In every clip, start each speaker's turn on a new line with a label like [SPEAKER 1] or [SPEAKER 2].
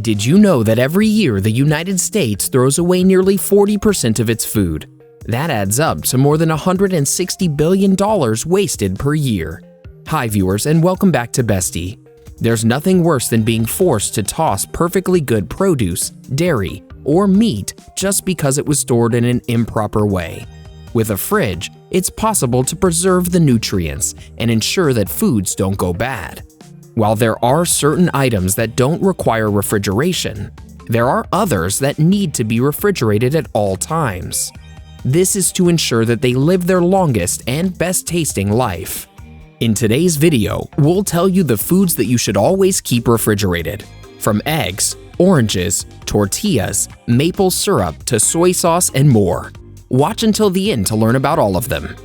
[SPEAKER 1] Did you know that every year the United States throws away nearly 40% of its food? That adds up to more than $160 billion wasted per year. Hi viewers, and welcome back to Bestie. There's nothing worse than being forced to toss perfectly good produce, dairy, or meat just because it was stored in an improper way. With a fridge, it's possible to preserve the nutrients and ensure that foods don't go bad. While there are certain items that don't require refrigeration, there are others that need to be refrigerated at all times. This is to ensure that they live their longest and best tasting life. In today's video, we'll tell you the foods that you should always keep refrigerated. From eggs, oranges, tortillas, maple syrup to soy sauce and more. Watch until the end to learn about all of them.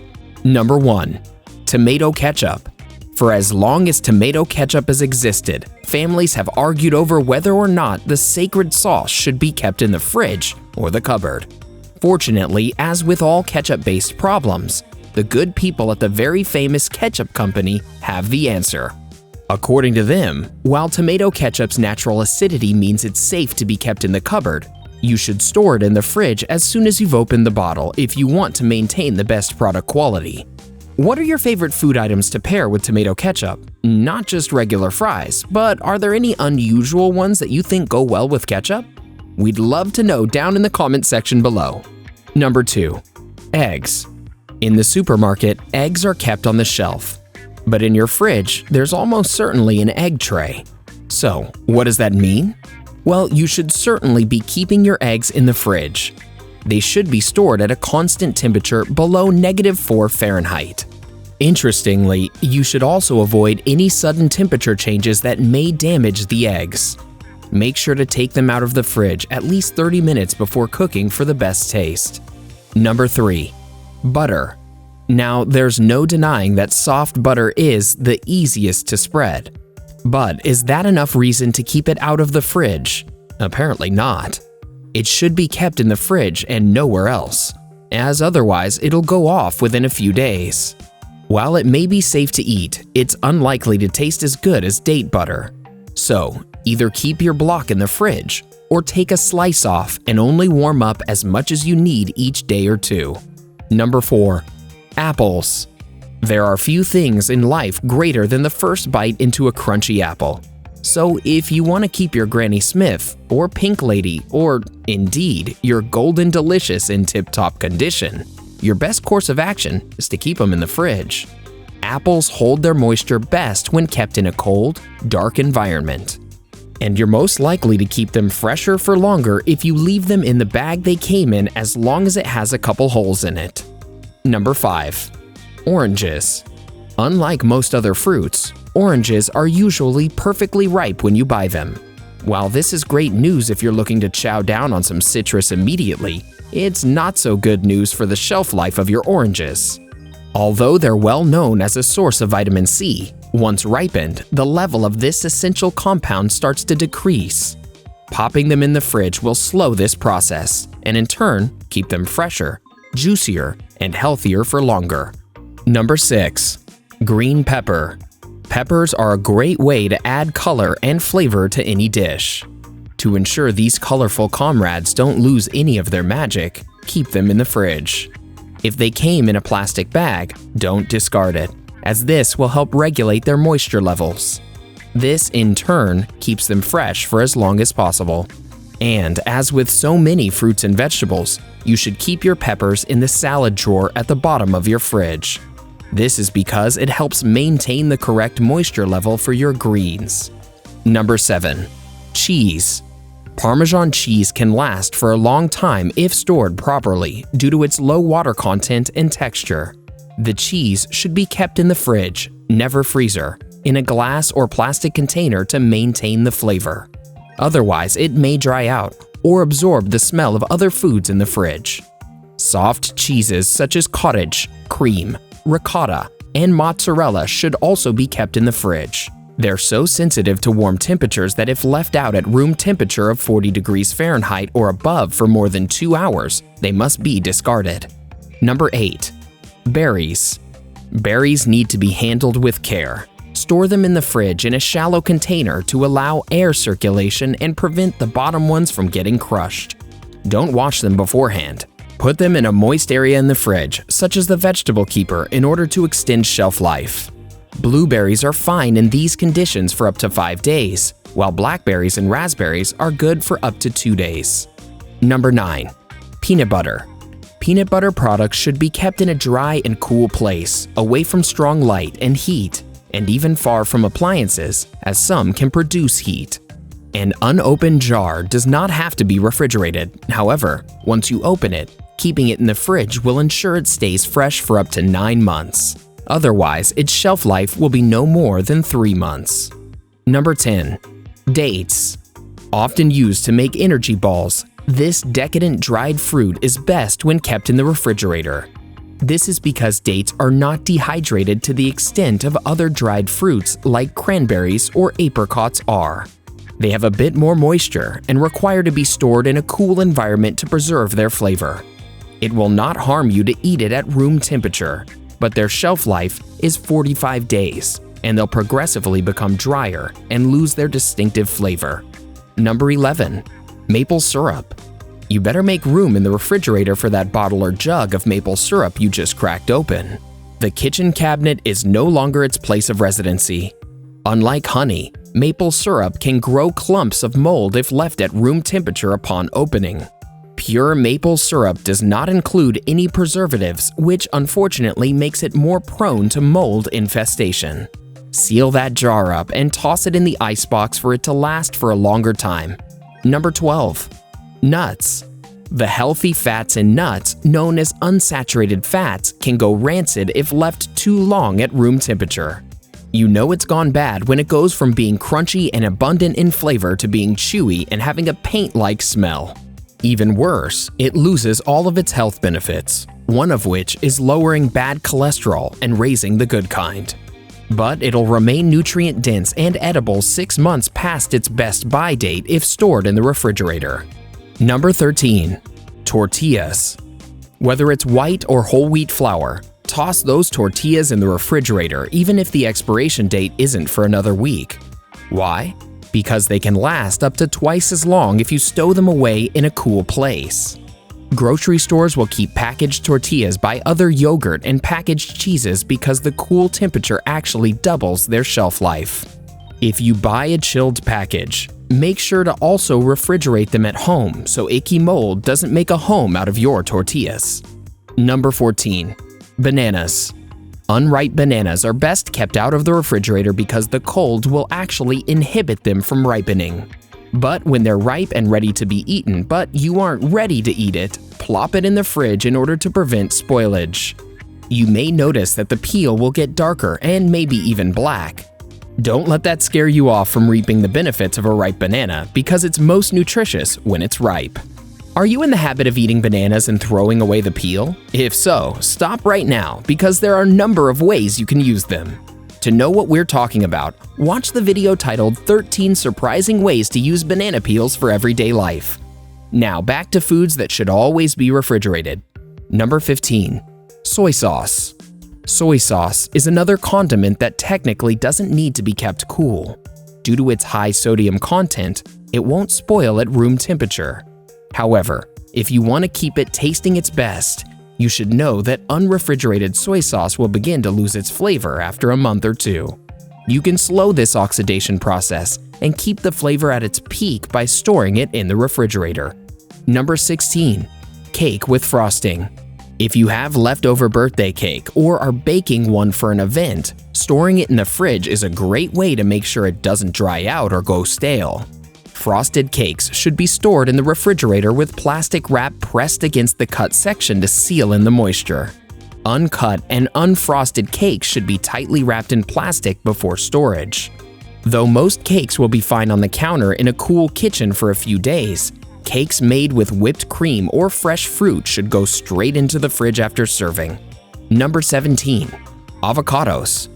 [SPEAKER 1] Number 1. Tomato ketchup. For as long as tomato ketchup has existed, families have argued over whether or not the sacred sauce should be kept in the fridge or the cupboard. Fortunately, as with all ketchup-based problems, the good people at the very famous ketchup company have the answer. According to them, while tomato ketchup's natural acidity means it's safe to be kept in the cupboard, you should store it in the fridge as soon as you've opened the bottle if you want to maintain the best product quality. What are your favorite food items to pair with tomato ketchup? Not just regular fries, but are there any unusual ones that you think go well with ketchup? We'd love to know down in the comment section below. Number 2. Eggs. In the supermarket, eggs are kept on the shelf. But in your fridge, there's almost certainly an egg tray. So, what does that mean? Well, you should certainly be keeping your eggs in the fridge. They should be stored at a constant temperature below -4 Fahrenheit. Interestingly, you should also avoid any sudden temperature changes that may damage the eggs. Make sure to take them out of the fridge at least 30 minutes before cooking for the best taste. Number 3. Butter. Now, there's no denying that soft butter is the easiest to spread. But is that enough reason to keep it out of the fridge? Apparently not. It should be kept in the fridge and nowhere else, as otherwise it'll go off within a few days. While it may be safe to eat, it's unlikely to taste as good as date butter. So, either keep your block in the fridge or take a slice off and only warm up as much as you need each day or two. Number 4. Apples. There are few things in life greater than the first bite into a crunchy apple. So if you want to keep your Granny Smith or Pink Lady or, indeed, your Golden Delicious in tip-top condition, your best course of action is to keep them in the fridge. Apples hold their moisture best when kept in a cold, dark environment. And you're most likely to keep them fresher for longer if you leave them in the bag they came in as long as it has a couple holes in it. Number 5. Oranges. Unlike most other fruits, oranges are usually perfectly ripe when you buy them. While this is great news if you're looking to chow down on some citrus immediately, it's not so good news for the shelf life of your oranges. Although they're well known as a source of vitamin C, once ripened, the level of this essential compound starts to decrease. Popping them in the fridge will slow this process, and in turn, keep them fresher, juicier, and healthier for longer. Number 6. Green pepper. Peppers are a great way to add color and flavor to any dish. To ensure these colorful comrades don't lose any of their magic, keep them in the fridge. If they came in a plastic bag, don't discard it, as this will help regulate their moisture levels. This, in turn, keeps them fresh for as long as possible. And as with so many fruits and vegetables, you should keep your peppers in the salad drawer at the bottom of your fridge. This is because it helps maintain the correct moisture level for your greens. Number 7. Cheese. Parmesan cheese can last for a long time if stored properly due to its low water content and texture. The cheese should be kept in the fridge, never freezer, in a glass or plastic container to maintain the flavor. Otherwise, it may dry out or absorb the smell of other foods in the fridge. Soft cheeses such as cottage, cream, ricotta, and mozzarella should also be kept in the fridge. They're so sensitive to warm temperatures that if left out at room temperature of 40 degrees Fahrenheit or above for more than 2 hours, they must be discarded. Number 8. Berries. Berries need to be handled with care. Store them in the fridge in a shallow container to allow air circulation and prevent the bottom ones from getting crushed. Don't wash them beforehand. Put them in a moist area in the fridge, such as the vegetable keeper, in order to extend shelf life. Blueberries are fine in these conditions for up to 5 days, while blackberries and raspberries are good for up to 2 days. Number 9. Peanut butter. Peanut butter products should be kept in a dry and cool place, away from strong light and heat, and even far from appliances, as some can produce heat. An unopened jar does not have to be refrigerated. However, once you open it, keeping it in the fridge will ensure it stays fresh for up to 9 months. Otherwise, its shelf life will be no more than 3 months. Number 10. Dates. Often used to make energy balls, this decadent dried fruit is best when kept in the refrigerator. This is because dates are not dehydrated to the extent of other dried fruits like cranberries or apricots are. They have a bit more moisture and require to be stored in a cool environment to preserve their flavor. It will not harm you to eat it at room temperature, but their shelf life is 45 days, and they'll progressively become drier and lose their distinctive flavor. Number 11. Maple syrup. You better make room in the refrigerator for that bottle or jug of maple syrup you just cracked open. The kitchen cabinet is no longer its place of residency. Unlike honey, maple syrup can grow clumps of mold if left at room temperature upon opening. Pure maple syrup does not include any preservatives, which unfortunately makes it more prone to mold infestation. Seal that jar up and toss it in the icebox for it to last for a longer time. Number 12. Nuts. The healthy fats in nuts, known as unsaturated fats, can go rancid if left too long at room temperature. You know it's gone bad when it goes from being crunchy and abundant in flavor to being chewy and having a paint-like smell. Even worse, it loses all of its health benefits, one of which is lowering bad cholesterol and raising the good kind. But it'll remain nutrient-dense and edible 6 months past its best buy date if stored in the refrigerator. Number 13. Tortillas. Whether it's white or whole wheat flour, toss those tortillas in the refrigerator even if the expiration date isn't for another week. Why? Because they can last up to twice as long if you stow them away in a cool place. Grocery stores will keep packaged tortillas by other yogurt and packaged cheeses because the cool temperature actually doubles their shelf life. If you buy a chilled package, make sure to also refrigerate them at home so icky mold doesn't make a home out of your tortillas. Number 14. Bananas. Unripe bananas are best kept out of the refrigerator because the cold will actually inhibit them from ripening. But when they're ripe and ready to be eaten but you aren't ready to eat it, plop it in the fridge in order to prevent spoilage. You may notice that the peel will get darker and maybe even black. Don't let that scare you off from reaping the benefits of a ripe banana because it's most nutritious when it's ripe. Are you in the habit of eating bananas and throwing away the peel? If so, stop right now because there are a number of ways you can use them. To know what we're talking about, watch the video titled 13 Surprising Ways to Use Banana Peels for Everyday Life. Now back to foods that should always be refrigerated. Number 15. Soy sauce. Soy sauce is another condiment that technically doesn't need to be kept cool. Due to its high sodium content, it won't spoil at room temperature. However, if you want to keep it tasting its best, you should know that unrefrigerated soy sauce will begin to lose its flavor after a month or 2. You can slow this oxidation process and keep the flavor at its peak by storing it in the refrigerator. Number 16. Cake with frosting. If you have leftover birthday cake or are baking one for an event, storing it in the fridge is a great way to make sure it doesn't dry out or go stale. Frosted cakes should be stored in the refrigerator with plastic wrap pressed against the cut section to seal in the moisture. Uncut and unfrosted cakes should be tightly wrapped in plastic before storage. Though most cakes will be fine on the counter in a cool kitchen for a few days, cakes made with whipped cream or fresh fruit should go straight into the fridge after serving. Number 17. Avocados.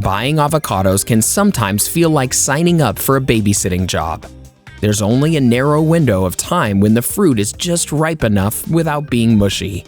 [SPEAKER 1] Buying avocados can sometimes feel like signing up for a babysitting job. There's only a narrow window of time when the fruit is just ripe enough without being mushy.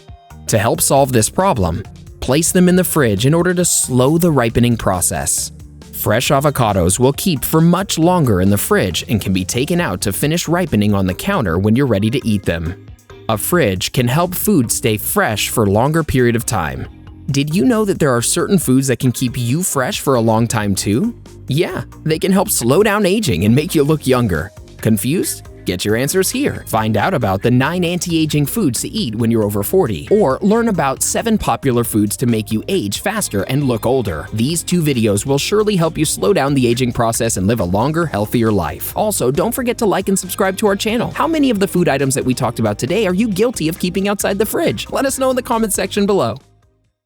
[SPEAKER 1] To help solve this problem, place them in the fridge in order to slow the ripening process. Fresh avocados will keep for much longer in the fridge and can be taken out to finish ripening on the counter when you're ready to eat them. A fridge can help food stay fresh for a longer period of time. Did you know that there are certain foods that can keep you fresh for a long time too? Yeah, they can help slow down aging and make you look younger. Confused? Get your answers here. Find out about the 9 anti-aging foods to eat when you're over 40, or learn about 7 popular foods to make you age faster and look older. These 2 videos will surely help you slow down the aging process and live a longer, healthier life. Also, don't forget to like and subscribe to our channel. How many of the food items that we talked about today are you guilty of keeping outside the fridge? Let us know in the comment section below.